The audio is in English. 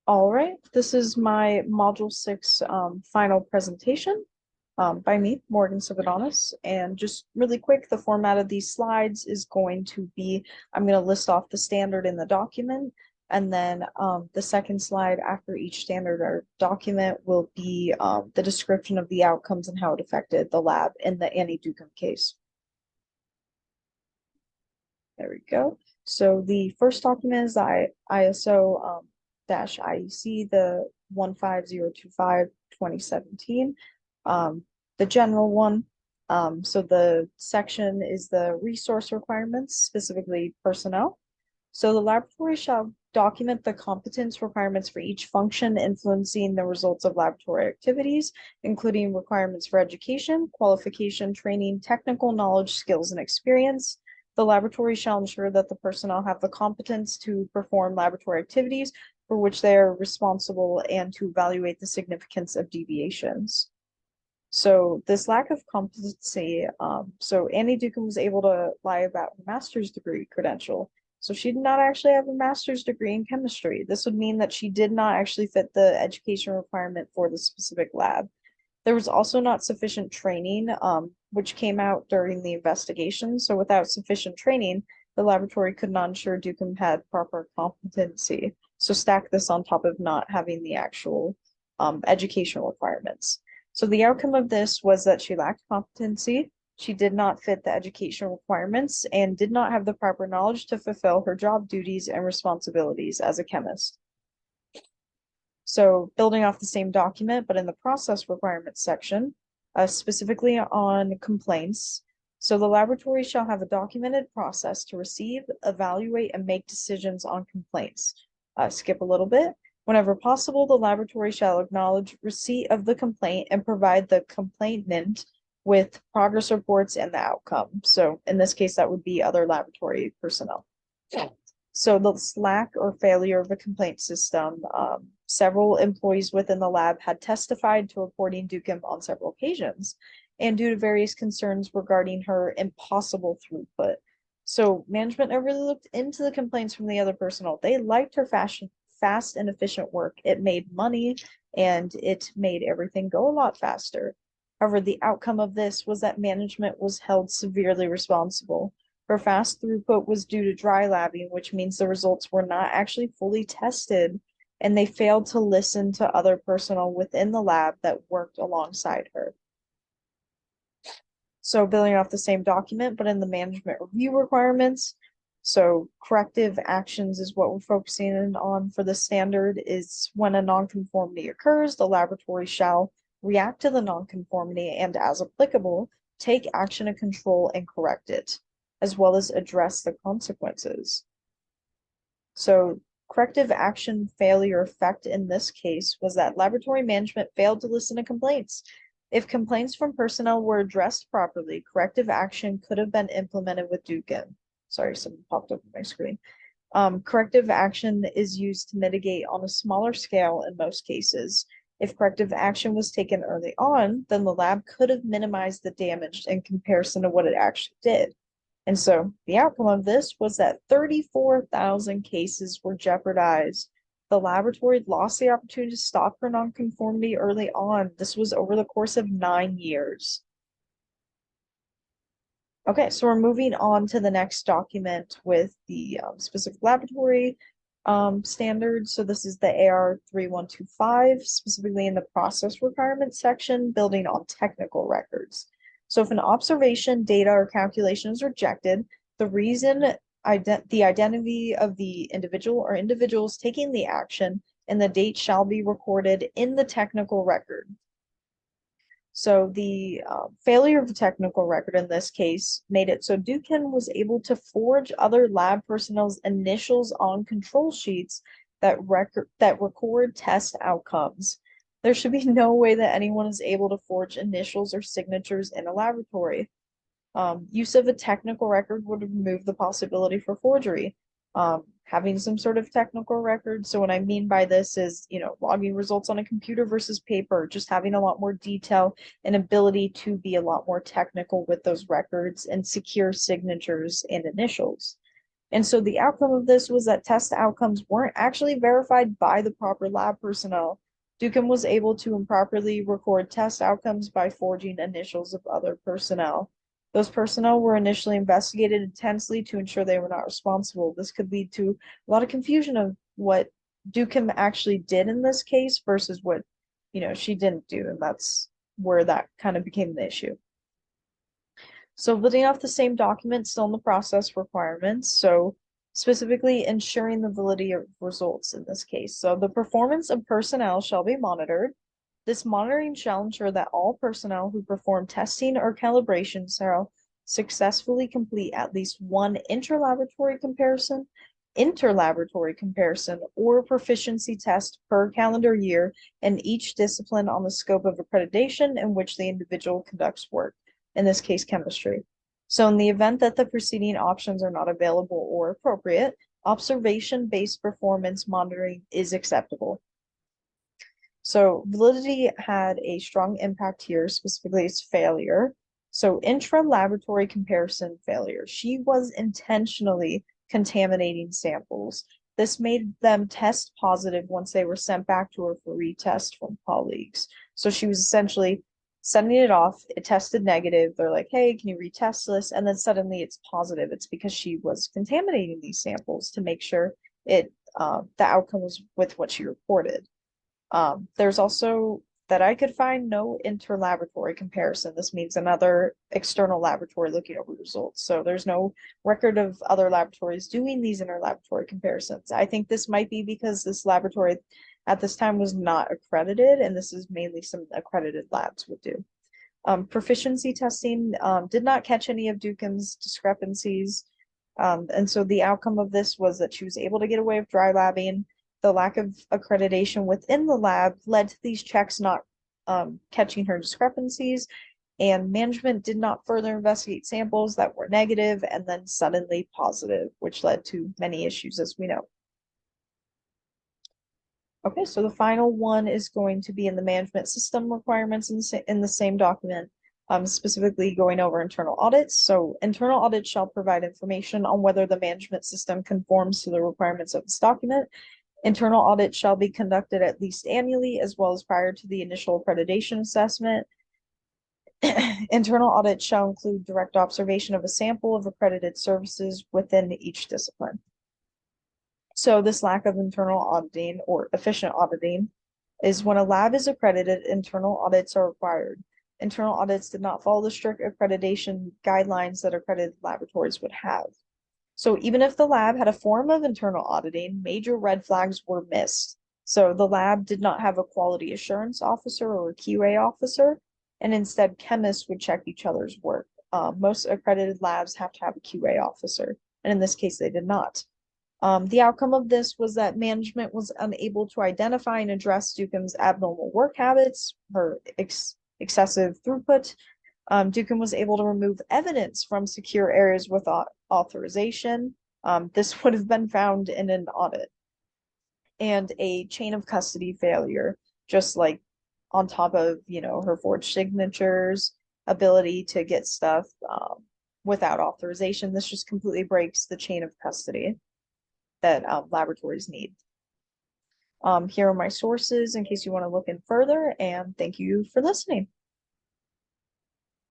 All right, this is my Module 6 final presentation by me, Morgan Cividanes. And just really quick, the format of these slides is going to be, I'm going to list off the standard in the document, and then the second slide after each standard or document will be the description of the outcomes and how it affected the lab in the Annie Dukem case. There we go. So the first document is ISO dash IEC, the 15025 2017, the general one. So the section is the resource requirements, specifically personnel. So the laboratory shall document the competence requirements for each function influencing the results of laboratory activities, including requirements for education, qualification, training, technical knowledge, skills, and experience. The laboratory shall ensure that the personnel have the competence to perform laboratory activities for which they are responsible and to evaluate the significance of deviations. So this lack of competency, so Annie Dukem was able to lie about her master's degree credential. So she did not actually have a master's degree in chemistry. This would mean that she did not actually fit the education requirement for the specific lab. There was also not sufficient training, which came out during the investigation. So without sufficient training, the laboratory could not ensure Dukem had proper competency. So stack this on top of not having the actual educational requirements. So the outcome of this was that she lacked competency, she did not fit the educational requirements, and did not have the proper knowledge to fulfill her job duties and responsibilities as a chemist. So building off the same document, but in the process requirements section, specifically on complaints. So the laboratory shall have a documented process to receive, evaluate, and make decisions on complaints. Skip a little bit. Whenever possible, the laboratory shall acknowledge receipt of the complaint and provide the complainant with progress reports and the outcome. So in this case, that would be other laboratory personnel. So the lack or failure of a complaint system, several employees within the lab had testified to reporting Dukem on several occasions, and due to various concerns regarding her impossible throughput. So management never really looked into the complaints from the other personnel. They liked her fast and efficient work. It made money and it made everything go a lot faster. However, the outcome of this was that management was held severely responsible. Her fast throughput was due to dry labbing, which means the results were not actually fully tested, and they failed to listen to other personnel within the lab that worked alongside her. So building off the same document, but in the management review requirements. So corrective actions is what we're focusing on for the standard is when a nonconformity occurs, the laboratory shall react to the nonconformity and, as applicable, take action to control and correct it, as well as address the consequences. So corrective action failure effect in this case was that laboratory management failed to listen to complaints. If complaints from personnel were addressed properly, corrective action could have been implemented with Dukem. Sorry, something popped up on my screen. Corrective action is used to mitigate on a smaller scale in most cases. If corrective action was taken early on, then the lab could have minimized the damage in comparison to what it actually did. And so the outcome of this was that 34,000 cases were jeopardized. The laboratory lost the opportunity to stop her nonconformity early on. This was over the course of 9 years. Okay, so we're moving on to the next document with the specific laboratory standards. So this is the AR 3125, specifically in the process requirements section, building on technical records. So if an observation, data, or calculation is rejected, the reason, the identity of the individual or individuals taking the action, and the date shall be recorded in the technical record. So the failure of the technical record in this case made it so Dukem was able to forge other lab personnel's initials on control sheets that record test outcomes. There should be no way that anyone is able to forge initials or signatures in a laboratory. Use of a technical record would remove the possibility for forgery. Having some sort of technical record. So what I mean by this is, logging results on a computer versus paper, just having a lot more detail and ability to be a lot more technical with those records and secure signatures and initials. And so the outcome of this was that test outcomes weren't actually verified by the proper lab personnel. Dukem was able to improperly record test outcomes by forging initials of other personnel. Those personnel were initially investigated intensely to ensure they were not responsible. This could lead to a lot of confusion of what Dukem actually did in this case versus what, she didn't do. And that's where that kind of became the issue. So building off the same document, still in the process requirements. So specifically ensuring the validity of results in this case. So the performance of personnel shall be monitored. This monitoring shall ensure that all personnel who perform testing or calibration shall successfully complete at least one interlaboratory comparison, or proficiency test per calendar year in each discipline on the scope of accreditation in which the individual conducts work, in this case, chemistry. So in the event that the preceding options are not available or appropriate, observation-based performance monitoring is acceptable. So validity had a strong impact here, specifically its failure. So intra-laboratory comparison failure. She was intentionally contaminating samples. This made them test positive once they were sent back to her for retest from colleagues. So she was essentially sending it off. It tested negative. They're like, hey, can you retest this? And then suddenly it's positive. It's because she was contaminating these samples to make sure the outcome was with what she reported. There's also that I could find no interlaboratory comparison. This means another external laboratory looking over results. So there's no record of other laboratories doing these interlaboratory comparisons. I think this might be because this laboratory at this time was not accredited, and this is mainly some accredited labs would do. Proficiency testing did not catch any of Dukem's discrepancies. And so the outcome of this was that she was able to get away with dry labbing. The lack of accreditation within the lab led to these checks not catching her discrepancies, and management did not further investigate samples that were negative and then suddenly positive, which led to many issues, as we know. Okay, so the final one is going to be in the management system requirements in the same document, specifically going over internal audits. So internal audits shall provide information on whether the management system conforms to the requirements of this document. Internal audits shall be conducted at least annually, as well as prior to the initial accreditation assessment. Internal audits shall include direct observation of a sample of accredited services within each discipline. So this lack of internal auditing or efficient auditing is when a lab is accredited, internal audits are required. Internal audits did not follow the strict accreditation guidelines that accredited laboratories would have. So even if the lab had a form of internal auditing, major red flags were missed. So the lab did not have a quality assurance officer or a QA officer, and instead chemists would check each other's work. Most accredited labs have to have a QA officer, and in this case, they did not. The outcome of this was that management was unable to identify and address Dukem's abnormal work habits, her excessive throughput. Dukem was able to remove evidence from secure areas with authorization. This would have been found in an audit. And a chain of custody failure, just like on top of, her forged signatures, ability to get stuff without authorization. This just completely breaks the chain of custody that laboratories need. Here are my sources in case you want to look in further, and thank you for listening.